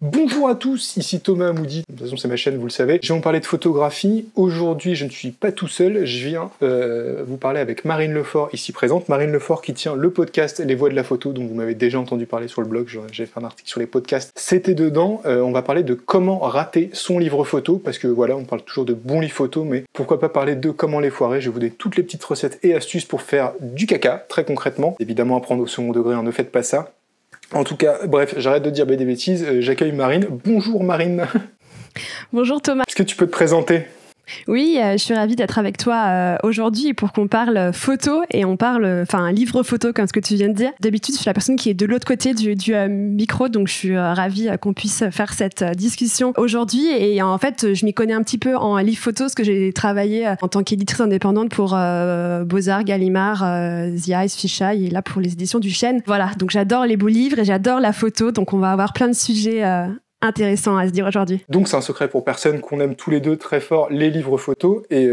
Bonjour à tous, ici Thomas Amoudi, de toute façon c'est ma chaîne, vous le savez. Je vais vous parler de photographie. Aujourd'hui, je ne suis pas tout seul, je viens vous parler avec Marine Lefort, ici présente. Marine Lefort qui tient le podcast Les Voix de la photo, dont vous m'avez déjà entendu parler sur le blog, j'ai fait un article sur les podcasts. C'était dedans, on va parler de comment rater son livre photo, parce que voilà, on parle toujours de bons livres photo, mais pourquoi pas parler de comment les foirer. Je vais vous donner toutes les petites recettes et astuces pour faire du caca, très concrètement. Évidemment, à prendre au second degré, hein, ne faites pas ça. En tout cas, bref, j'arrête de dire des bêtises, j'accueille Marine. Bonjour Marine. Bonjour Thomas. Est-ce que tu peux te présenter ? Oui, je suis ravie d'être avec toi aujourd'hui pour qu'on parle photo et on parle, un livre photo comme ce que tu viens de dire. D'habitude, je suis la personne qui est de l'autre côté du micro, donc je suis ravie qu'on puisse faire cette discussion aujourd'hui. Et en fait, je m'y connais un petit peu en livre photo parce que j'ai travaillé en tant qu'éditrice indépendante pour Beaux-Arts, Gallimard, The Eyes, Fisheye et là pour les éditions du Chêne. Voilà, donc j'adore les beaux livres et j'adore la photo, donc on va avoir plein de sujets intéressant à se dire aujourd'hui. Donc c'est un secret pour personne qu'on aime tous les deux très fort les livres photos et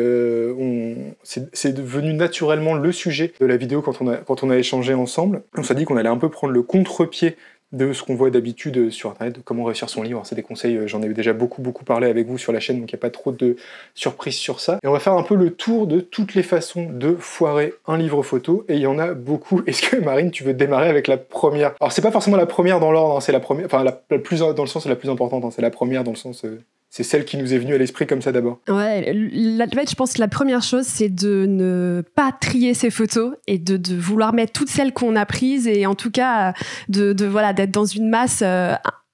c'est devenu naturellement le sujet de la vidéo quand on a échangé ensemble. On s'est dit qu'on allait un peu prendre le contre-pied de ce qu'on voit d'habitude sur internet, de comment réussir son livre. C'est des conseils, j'en ai déjà beaucoup parlé avec vous sur la chaîne, donc il n'y a pas trop de surprises sur ça. Et on va faire un peu le tour de toutes les façons de foirer un livre photo, et il y en a beaucoup. Est-ce que Marine, tu veux démarrer avec la première ? Alors c'est pas forcément la première dans l'ordre, hein, c'est la première, enfin la plus dans le sens c'est la plus importante, hein, c'est la première dans le sens... C'est celle qui nous est venue à l'esprit comme ça d'abord. Ouais, en fait, je pense que la première chose, c'est de ne pas trier ses photos et de vouloir mettre toutes celles qu'on a prises et en tout cas d'être dans une masse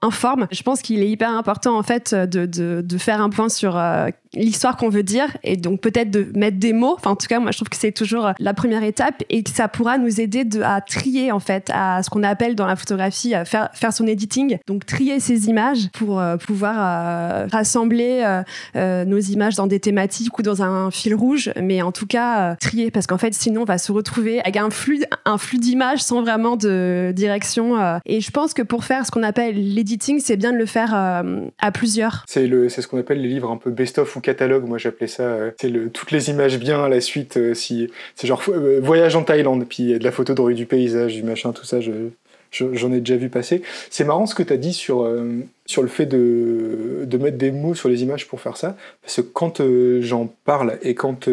informe. Je pense qu'il est hyper important en fait de faire un point sur l'histoire qu'on veut dire et donc peut-être de mettre des mots. Enfin, en tout cas, moi, je trouve que c'est toujours la première étape et que ça pourra nous aider à trier en fait, à ce qu'on appelle dans la photographie faire son editing. Donc trier ces images pour pouvoir rassembler nos images dans des thématiques ou dans un fil rouge, mais en tout cas trier parce qu'en fait, sinon, on va se retrouver avec un flux d'images sans vraiment de direction. Et je pense que pour faire ce qu'on appelle l'editing, c'est bien de le faire à plusieurs. C'est ce qu'on appelle les livres un peu best-of ou catalogue, moi j'appelais ça, toutes les images bien à la suite, c'est genre voyage en Thaïlande, puis il y a de la photo de rue du paysage, du machin, tout ça, j'en ai déjà vu passer. C'est marrant ce que tu as dit sur le fait de mettre des mots sur les images pour faire ça, parce que quand j'en parle et quand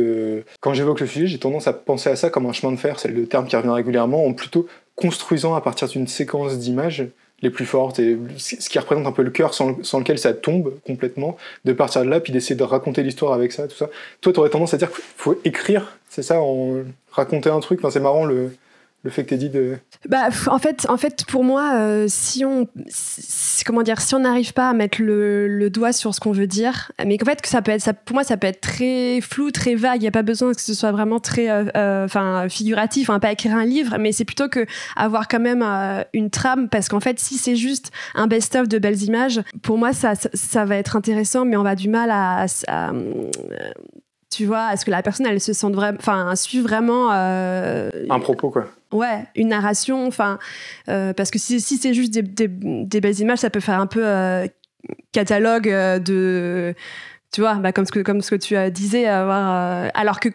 j'évoque le sujet, j'ai tendance à penser à ça comme un chemin de fer, c'est le terme qui revient régulièrement, en plutôt construisant à partir d'une séquence d'images les plus fortes, et ce qui représente un peu le cœur sans lequel ça tombe complètement, de partir de là, puis d'essayer de raconter l'histoire avec ça, tout ça. Toi, t'aurais tendance à dire qu'il faut écrire, c'est ça, raconter un truc, enfin, c'est marrant le fait que t'aies dit de... En fait, pour moi, si on n'arrive pas à mettre le doigt sur ce qu'on veut dire, mais qu'en fait, pour moi, ça peut être très flou, très vague. Il n'y a pas besoin que ce soit vraiment très, figuratif. On va pas écrire un livre, mais c'est plutôt que avoir quand même une trame, parce qu'en fait, si c'est juste un best-of de belles images, pour moi, ça va être intéressant, mais on va du mal à tu vois, à ce que la personne, elle se sente vraiment, suive vraiment... un propos, quoi. Ouais, une narration, parce que si c'est juste des belles images, ça peut faire un peu catalogue de... Tu vois, comme ce que tu disais, alors que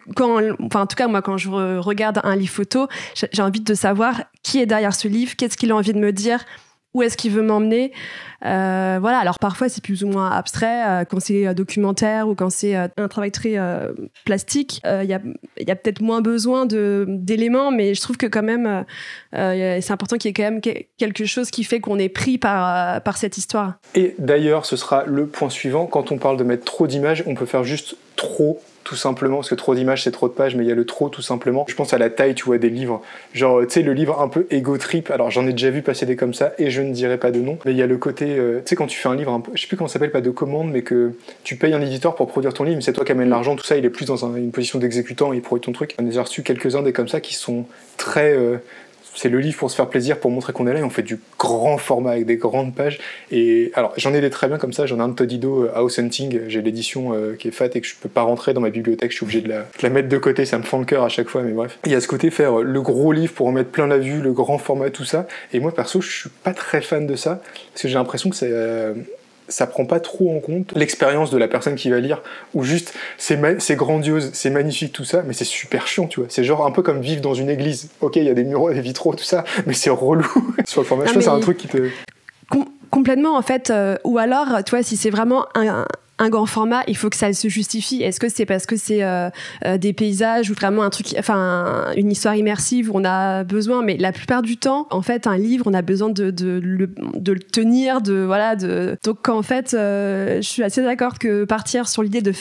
en tout cas, moi, quand je regarde un livre photo, j'ai envie de savoir qui est derrière ce livre, qu'est-ce qu'il a envie de me dire, où est-ce qu'il veut m'emmener. Alors parfois c'est plus ou moins abstrait quand c'est documentaire ou quand c'est un travail très plastique. Il y a peut-être moins besoin d'éléments, mais je trouve que quand même c'est important qu'il y ait quand même quelque chose qui fait qu'on est pris par cette histoire. Et d'ailleurs, ce sera le point suivant. Quand on parle de mettre trop d'images, on peut faire juste trop, tout simplement, parce que trop d'images c'est trop de pages, mais il y a le trop tout simplement. Je pense à la taille, tu vois, des livres, genre tu sais, le livre un peu ego trip, alors j'en ai déjà vu passer des comme ça et je ne dirai pas de nom, mais il y a le côté, tu sais, quand tu fais un livre un peu, je sais plus comment ça s'appelle, pas de commande, mais que tu payes un éditeur pour produire ton livre, mais c'est toi qui amène l'argent, tout ça, il est plus dans une position d'exécutant, il produit ton truc. On a déjà reçu quelques-uns des comme ça qui sont très... c'est le livre pour se faire plaisir, pour montrer qu'on est là, et on fait du grand format avec des grandes pages. Et alors, j'en ai des très bien comme ça, j'en ai un de Todido, House Hunting, j'ai l'édition qui est fat et que je peux pas rentrer dans ma bibliothèque, je suis obligé de la mettre de côté, ça me fend le cœur à chaque fois, mais bref. Il y a ce côté faire le gros livre pour en mettre plein la vue, le grand format, tout ça. Et moi, perso, je suis pas très fan de ça, parce que j'ai l'impression que ça prend pas trop en compte l'expérience de la personne qui va lire, ou juste c'est grandiose, c'est magnifique tout ça, mais c'est super chiant, tu vois. C'est genre un peu comme vivre dans une église. Ok, il y a des murs, des vitraux, tout ça, mais c'est relou. Sur le format, c'est un truc qui te... Complètement, en fait. Ou alors, tu vois, si c'est vraiment un grand format, il faut que ça se justifie. Est-ce que c'est parce que c'est des paysages ou vraiment un truc, enfin une histoire immersive où on a besoin, mais la plupart du temps, en fait, un livre, on a besoin de le tenir, donc en fait, je suis assez d'accord que partir sur l'idée de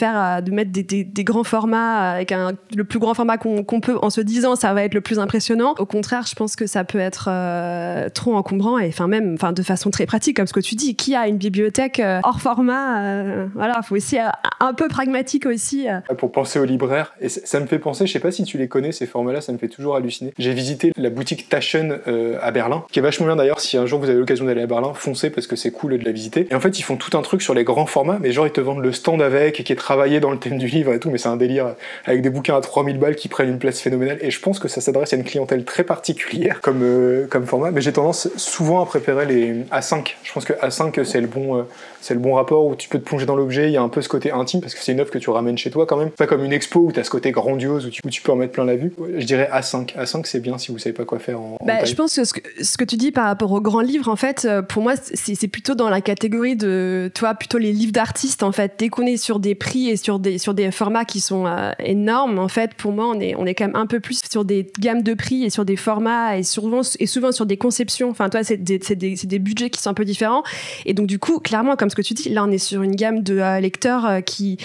mettre des grands formats avec le plus grand format qu'on peut, en se disant ça va être le plus impressionnant. Au contraire, je pense que ça peut être trop encombrant et même de façon très pratique, comme ce que tu dis. Qui a une bibliothèque hors format voilà, faut aussi un peu pragmatique aussi. Pour penser aux libraires, et ça me fait penser, je sais pas si tu les connais, ces formats-là, ça me fait toujours halluciner. J'ai visité la boutique Taschen à Berlin, qui est vachement bien d'ailleurs. Si un jour vous avez l'occasion d'aller à Berlin, foncez parce que c'est cool de la visiter. Et en fait, ils font tout un truc sur les grands formats, mais genre ils te vendent le stand avec, qui est travaillé dans le thème du livre et tout, mais c'est un délire, avec des bouquins à 3000 balles qui prennent une place phénoménale. Et je pense que ça s'adresse à une clientèle très particulière comme format, mais j'ai tendance souvent à préférer les A5. Je pense que A5 c'est le bon rapport où tu peux te plonger dans l'objet. Il y a un peu ce côté intime parce que c'est une œuvre que tu ramènes chez toi quand même. Pas comme une expo où tu as ce côté grandiose où tu peux en mettre plein la vue. Je dirais A5. A5 c'est bien si vous savez pas quoi faire en taille. Je pense que ce que tu dis par rapport aux grands livres, en fait, pour moi, c'est plutôt dans la catégorie de, toi, plutôt les livres d'artistes, en fait. Dès qu'on est sur des prix et sur des formats qui sont énormes, en fait, pour moi, on est quand même un peu plus sur des gammes de prix et sur des formats et souvent sur des conceptions. Enfin, toi, c'est des budgets qui sont un peu différents. Et donc, du coup, clairement, comme ce que tu dis, là, on est sur une gamme de lecteurs qui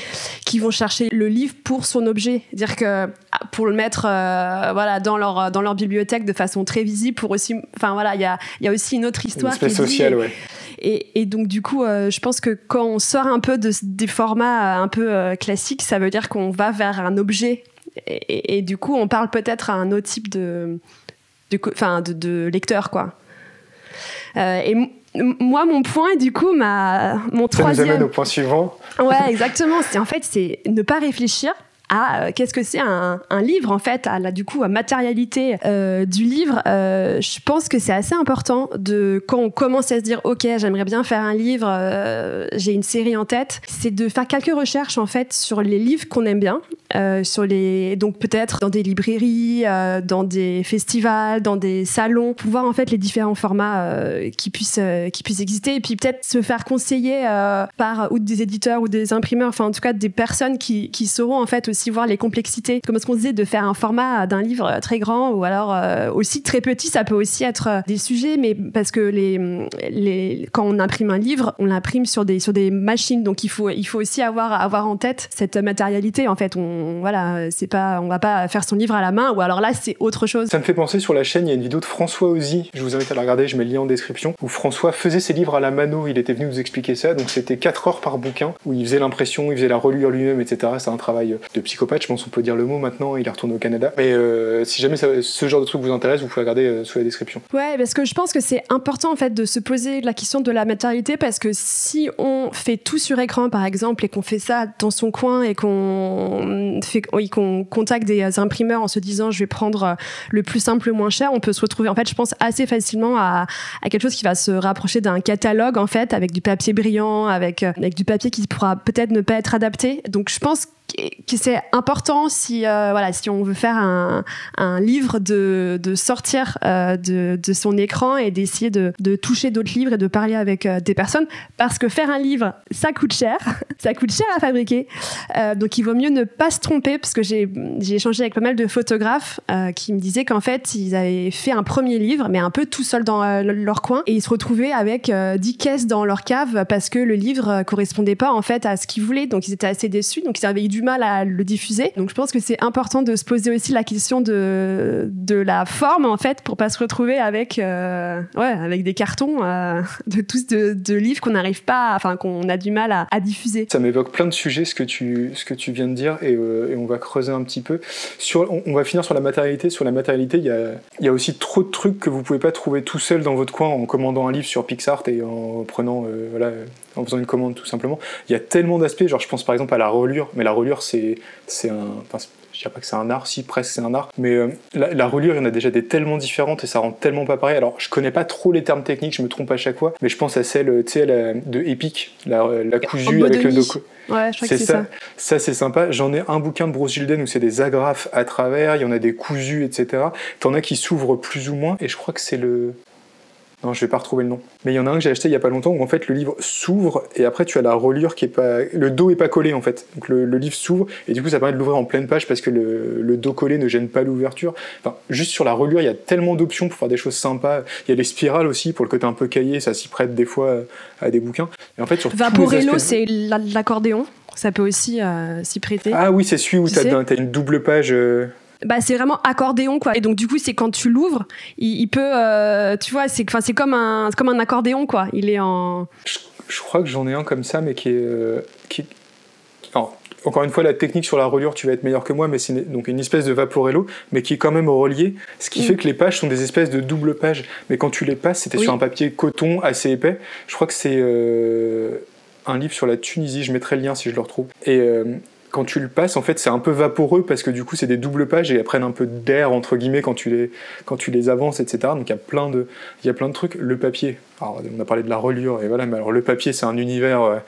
vont chercher le livre pour son objet, dire que pour le mettre dans leur bibliothèque de façon très visible, pour aussi, enfin voilà, il y a aussi une autre histoire qui est sociale, ouais. Et donc du coup, je pense que quand on sort un peu des formats un peu classiques, ça veut dire qu'on va vers un objet et du coup on parle peut-être à un autre type de lecteur, quoi. Et moi, mon point, du coup, mon troisième... Ça nous amène au point suivant. Ouais, exactement. C'est ne pas réfléchir à qu'est-ce que c'est un livre, en fait, à la matérialité du livre. Je pense que c'est assez important quand on commence à se dire ok, j'aimerais bien faire un livre, j'ai une série en tête, c'est de faire quelques recherches en fait sur les livres qu'on aime bien, donc peut-être dans des librairies, dans des festivals, dans des salons, pour voir en fait les différents formats qui puissent exister, et puis peut-être se faire conseiller par ou des éditeurs ou des imprimeurs, enfin en tout cas des personnes qui sauront en fait aussi voir les complexités, comme ce qu'on disait, de faire un format d'un livre très grand ou alors aussi très petit. Ça peut aussi être des sujets, mais parce que quand on imprime un livre, on l'imprime sur des machines, donc il faut aussi avoir en tête cette matérialité. En fait, on va pas faire son livre à la main, ou alors là c'est autre chose. Ça me fait penser, sur la chaîne il y a une vidéo de François Ozzy, je vous invite à la regarder, je mets le lien en description, où François faisait ses livres à la mano. Il était venu nous expliquer ça, donc c'était 4 heures par bouquin où il faisait l'impression, il faisait la reliure lui-même, etc. C'est un travail de psychopathe, je pense qu'on peut dire le mot maintenant. Il est retourné au Canada, mais si jamais ce genre de truc vous intéresse, vous pouvez regarder sous la description. Ouais, parce que je pense que c'est important en fait de se poser la question de la matérialité, parce que si on fait tout sur écran par exemple et qu'on fait ça dans son coin et qu'on contacte des imprimeurs en se disant je vais prendre le plus simple, le moins cher, on peut se retrouver en fait, je pense, assez facilement à quelque chose qui va se rapprocher d'un catalogue en fait, avec du papier brillant, avec du papier qui pourra peut-être ne pas être adapté. Donc je pense que c'est important si on veut faire un livre de sortir de son écran et d'essayer de toucher d'autres livres et de parler avec des personnes, parce que faire un livre ça coûte cher à fabriquer, donc il vaut mieux ne pas se tromper, parce que j'ai échangé avec pas mal de photographes qui me disaient qu'en fait ils avaient fait un premier livre mais un peu tout seul dans leur coin, et ils se retrouvaient avec 10 caisses dans leur cave parce que le livre correspondait pas en fait à ce qu'ils voulaient, donc ils étaient assez déçus, donc ils avaient eu du mal à le diffuser. Donc je pense que c'est important de se poser aussi la question de la forme en fait, pour pas se retrouver avec des cartons de livres qu'on n'arrive pas, qu'on a du mal à diffuser. Ça m'évoque plein de sujets ce que tu viens de dire, et on va creuser un petit peu on va finir sur la matérialité. Sur la matérialité, il y a aussi trop de trucs que vous pouvez pas trouver tout seul dans votre coin en commandant un livre sur PixArt et en prenant en faisant une commande tout simplement. Il y a tellement d'aspects, genre je pense par exemple à la reliure, mais la reliure c'est je dirais pas que c'est un art, si presque c'est un art, mais la reliure, il y en a déjà des tellement différentes et ça rend tellement pas pareil. Alors je connais pas trop les termes techniques, je me trompe à chaque fois, mais je pense à celle, tu sais, de Epic, la cousue avec le dos. Ouais, je crois que c'est ça. Ça c'est sympa. J'en ai un bouquin de Bruce Gilden où c'est des agrafes à travers, il y en a des cousus, etc. T'en as qui s'ouvrent plus ou moins, et je crois que c'est le Non, je vais pas retrouver le nom. Mais il y en a un que j'ai acheté il y a pas longtemps où en fait le livre s'ouvre et après tu as la reliure qui est pas... Le dos est pas collé en fait. Donc le livre s'ouvre et du coup ça permet de l'ouvrir en pleine page parce que le dos collé ne gêne pas l'ouverture. Enfin, juste sur la reliure, il y a tellement d'options pour faire des choses sympas. Il y a les spirales aussi pour le côté un peu cahier, ça s'y prête des fois à des bouquins. Et en fait, sur Vaporello, c'est l'accordéon. Ça peut aussi s'y prêter. Ah oui, c'est celui où t'as une double page... c'est vraiment accordéon quoi, et donc du coup c'est quand tu l'ouvres il peut tu vois c'est comme un accordéon quoi, il est en... Je crois que j'en ai un comme ça mais qui est alors, encore une fois la technique sur la reliure tu vas être meilleur que moi, mais c'est donc une espèce de Vaporello mais qui est quand même relié, ce qui fait que les pages sont des espèces de double pages, mais quand tu les passes c'était sur un papier coton assez épais. Je crois que c'est un livre sur la Tunisie, je mettrai le lien si je le retrouve, et quand tu le passes, en fait, c'est un peu vaporeux parce que du coup, c'est des doubles pages et elles prennent un peu d'air, entre guillemets, quand tu les avances, etc. Donc, il y a plein de trucs. Le papier, alors, on a parlé de la reliure, et voilà, mais alors le papier, c'est un univers,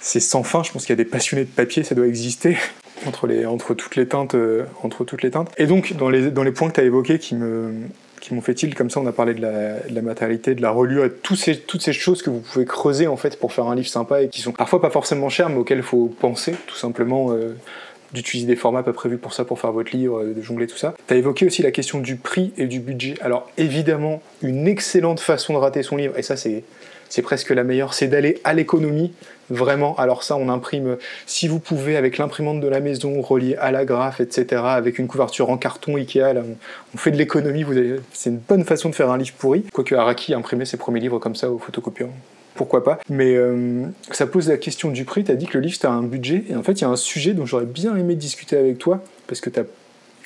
c'est sans fin. Je pense qu'il y a des passionnés de papier, ça doit exister entre toutes les teintes. Et donc, dans les points que tu as évoqués qui m'ont fait tilt, comme ça on a parlé de la matérialité, de la reliure et toutes ces choses que vous pouvez creuser en fait pour faire un livre sympa et qui sont parfois pas forcément chers mais auxquels il faut penser tout simplement, d'utiliser des formats pas prévus pour ça, pour faire votre livre, de jongler tout ça. T'as évoqué aussi la question du prix et du budget. Alors évidemment, une excellente façon de rater son livre, et ça c'est presque la meilleure, c'est d'aller à l'économie. Vraiment, alors ça on imprime, si vous pouvez, avec l'imprimante de la maison, reliée à l'agrafe, etc., avec une couverture en carton Ikea, là, on fait de l'économie, c'est une bonne façon de faire un livre pourri. Quoique Araki imprimait ses premiers livres comme ça au photocopieur, pourquoi pas. Mais ça pose la question du prix, t'as dit que le livre c'était un budget, et en fait il y a un sujet dont j'aurais bien aimé discuter avec toi, parce que t'as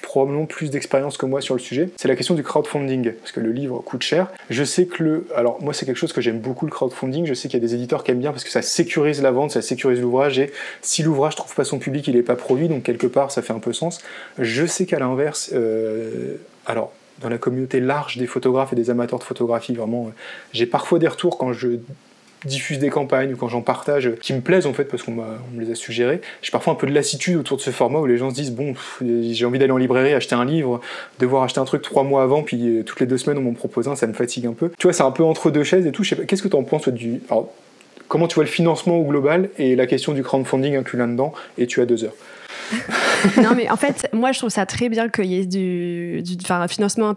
probablement plus d'expérience que moi sur le sujet, c'est la question du crowdfunding, parce que le livre coûte cher. Je sais que alors moi c'est quelque chose que j'aime beaucoup, le crowdfunding, je sais qu'il y a des éditeurs qui aiment bien parce que ça sécurise la vente, ça sécurise l'ouvrage, et si l'ouvrage trouve pas son public, il est pas produit, donc quelque part ça fait un peu sens. Je sais qu'à l'inverse, alors dans la communauté large des photographes et des amateurs de photographie, vraiment, j'ai parfois des retours quand je diffuse des campagnes ou quand j'en partage qui me plaisent en fait parce qu'on me les a suggérés. J'ai parfois un peu de lassitude autour de ce format où les gens se disent bon, j'ai envie d'aller en librairie acheter un livre, devoir acheter un truc 3 mois avant, puis toutes les 2 semaines on m'en propose un, ça me fatigue un peu. Tu vois, c'est un peu entre deux chaises et tout. Je sais pas, qu'est-ce que t'en penses toi, alors, comment tu vois le financement au global et la question du crowdfunding inclus là-dedans, et tu as 2 heures. Non mais en fait moi je trouve ça très bien qu'il y ait du financement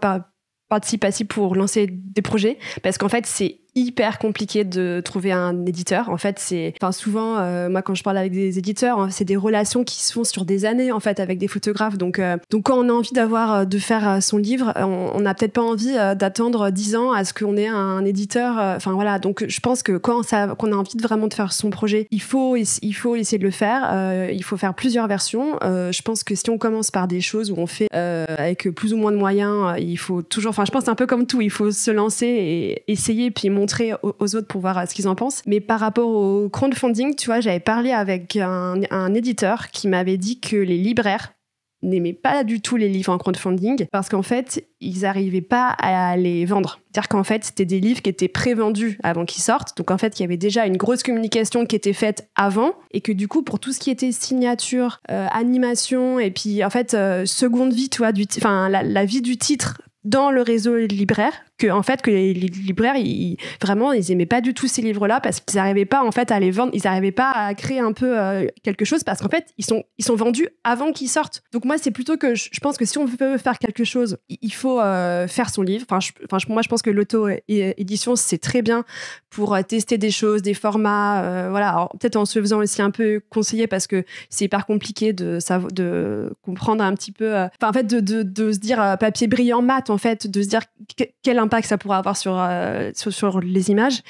participatif pour lancer des projets, parce qu'en fait c'est hyper compliqué de trouver un éditeur. En fait, souvent, moi, quand je parle avec des éditeurs, c'est des relations qui se font sur des années, en fait, avec des photographes. Donc quand on a envie de faire son livre, on n'a peut-être pas envie d'attendre 10 ans à ce qu'on ait un éditeur. Voilà. Donc, je pense que qu'on a envie vraiment de faire son projet, il faut essayer de le faire. Il faut faire plusieurs versions. Je pense que si on commence par des choses où on fait avec plus ou moins de moyens, il faut toujours, je pense que c'est un peu comme tout, il faut se lancer et essayer, puis montrer aux autres pour voir ce qu'ils en pensent. Mais par rapport au crowdfunding, tu vois, j'avais parlé avec un éditeur qui m'avait dit que les libraires n'aimaient pas du tout les livres en crowdfunding parce qu'en fait, ils n'arrivaient pas à les vendre. C'est-à-dire qu'en fait, c'était des livres qui étaient prévendus avant qu'ils sortent. Donc en fait, il y avait déjà une grosse communication qui était faite avant, et que du coup, pour tout ce qui était signature, animation, et puis en fait, seconde vie, tu vois, la vie du titre dans le réseau libraire, que les libraires ils aimaient pas du tout ces livres-là parce qu'ils n'arrivaient pas en fait à les vendre, ils n'arrivaient pas à créer un peu quelque chose, parce qu'en fait ils sont vendus avant qu'ils sortent. Donc moi c'est plutôt que je pense que si on veut faire quelque chose, il faut faire son livre. Moi je pense que l'auto-édition c'est très bien pour tester des choses, des formats, voilà. Alors, peut-être en se faisant aussi un peu conseiller parce que c'est hyper compliqué de comprendre un petit peu, de se dire papier brillant mat, en fait, de se dire quel impact ça pourrait avoir sur les images.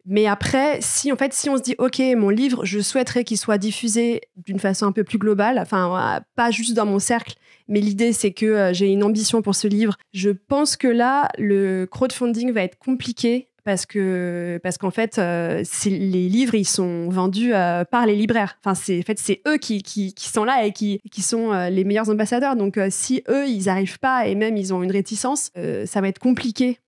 Mais après, si on se dit ok, mon livre, je souhaiterais qu'il soit diffusé d'une façon un peu plus globale, pas juste dans mon cercle, mais l'idée c'est que j'ai une ambition pour ce livre, je pense que là le crowdfunding va être compliqué parce qu'en fait les livres ils sont vendus par les libraires. C'est eux qui sont là et qui sont les meilleurs ambassadeurs. Donc si eux ils arrivent pas, et même ils ont une réticence, ça va être compliqué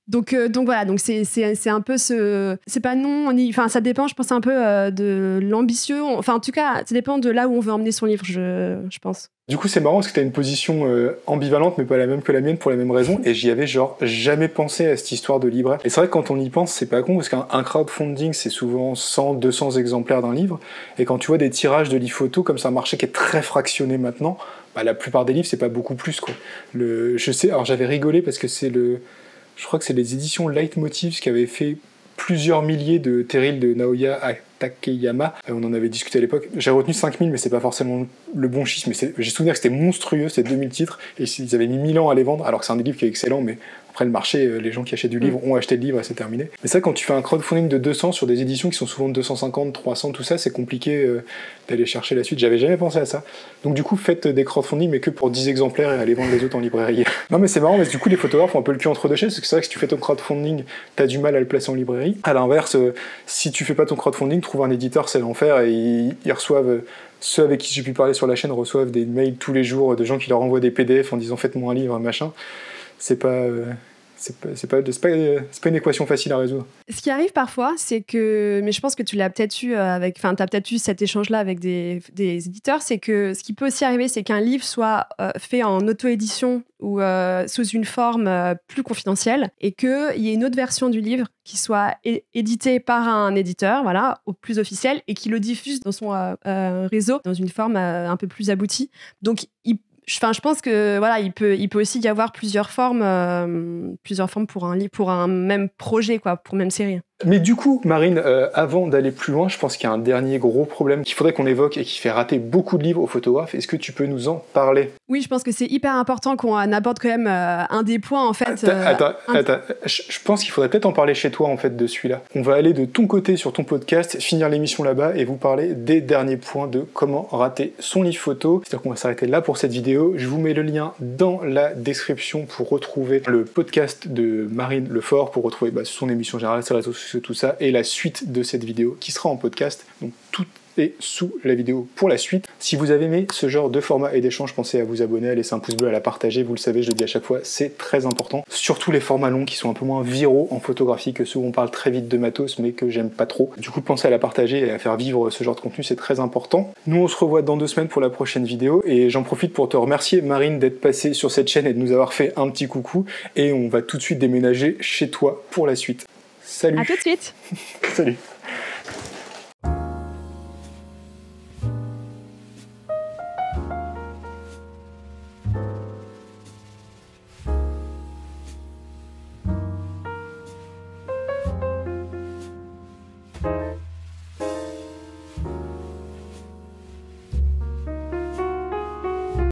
Donc voilà, donc c'est un peu c'est pas non, enfin ça dépend, je pense un peu de l'ambitieux, enfin en tout cas ça dépend de là où on veut emmener son livre, je pense. Du coup c'est marrant parce que t'as une position ambivalente mais pas la même que la mienne pour la même raison, et j'y avais genre jamais pensé à cette histoire de libraire. Et c'est vrai que quand on y pense c'est pas con, parce qu'un crowdfunding c'est souvent 100-200 exemplaires d'un livre, et quand tu vois des tirages de livres photos comme c'est un marché qui est très fractionné maintenant, bah, la plupart des livres c'est pas beaucoup plus quoi. Je sais, alors j'avais rigolé parce que je crois que c'est les éditions Leitmotifs qui avaient fait plusieurs milliers de terrils de Naoya Takeyama. On en avait discuté à l'époque. J'ai retenu 5000, mais c'est pas forcément le bon chiffre. Mais j'ai souvenir que c'était monstrueux, ces 2000 titres. Et ils avaient mis 1000 ans à les vendre, alors que c'est un des livres qui est excellent, mais après le marché, les gens qui achètent du livre ont acheté le livre et c'est terminé. Mais ça, quand tu fais un crowdfunding de 200 sur des éditions qui sont souvent de 250, 300, tout ça, c'est compliqué d'aller chercher la suite. J'avais jamais pensé à ça. Donc du coup, faites des crowdfunding, mais que pour 10 exemplaires et allez vendre les autres en librairie. Non mais c'est marrant, parce que du coup, les photographes ont un peu le cul entre deux chaises, parce que c'est vrai que si tu fais ton crowdfunding, t'as du mal à le placer en librairie. À l'inverse, si tu fais pas ton crowdfunding, trouve un éditeur, c'est l'enfer, et ils reçoivent... Ceux avec qui j'ai pu parler sur la chaîne reçoivent des mails tous les jours de gens qui leur envoient des PDF en disant faites-moi un livre, machin. C'est pas une équation facile à résoudre. Ce qui arrive parfois, c'est que, mais je pense que tu l'as peut-être eu t'as peut-être eu cet échange-là avec des éditeurs, c'est que ce qui peut aussi arriver, c'est qu'un livre soit fait en auto-édition ou sous une forme plus confidentielle, et qu'il y ait une autre version du livre qui soit éditée par un éditeur, voilà, au plus officiel, et qui le diffuse dans son réseau dans une forme un peu plus aboutie. Donc, je pense que voilà, il peut aussi y avoir plusieurs formes pour un livre, pour un même projet, quoi, pour une même série. Mais du coup, Marine, avant d'aller plus loin, je pense qu'il y a un dernier gros problème qu'il faudrait qu'on évoque et qui fait rater beaucoup de livres aux photographes. Est-ce que tu peux nous en parler ? Oui, je pense que c'est hyper important qu'on aborde quand même un des points, en fait. Attends. Je pense qu'il faudrait peut-être en parler chez toi, en fait, de celui-là. On va aller de ton côté sur ton podcast, finir l'émission là-bas et vous parler des derniers points de comment rater son livre photo. C'est-à-dire qu'on va s'arrêter là pour cette vidéo. Je vous mets le lien dans la description pour retrouver le podcast de Marine Lefort, pour retrouver son émission générale, ses réseaux sociaux, tout ça, et la suite de cette vidéo qui sera en podcast. Donc tout est sous la vidéo pour la suite. Si vous avez aimé ce genre de format et d'échange, pensez à vous abonner, à laisser un pouce bleu, à la partager. Vous le savez, je le dis à chaque fois, c'est très important. Surtout les formats longs qui sont un peu moins viraux en photographie que ceux où on parle très vite de matos, mais que j'aime pas trop. Du coup, pensez à la partager et à faire vivre ce genre de contenu, c'est très important. Nous, on se revoit dans 2 semaines pour la prochaine vidéo, et j'en profite pour te remercier, Marine, d'être passée sur cette chaîne et de nous avoir fait un petit coucou. Et on va tout de suite déménager chez toi pour la suite. Salut. À tout de suite. Salut.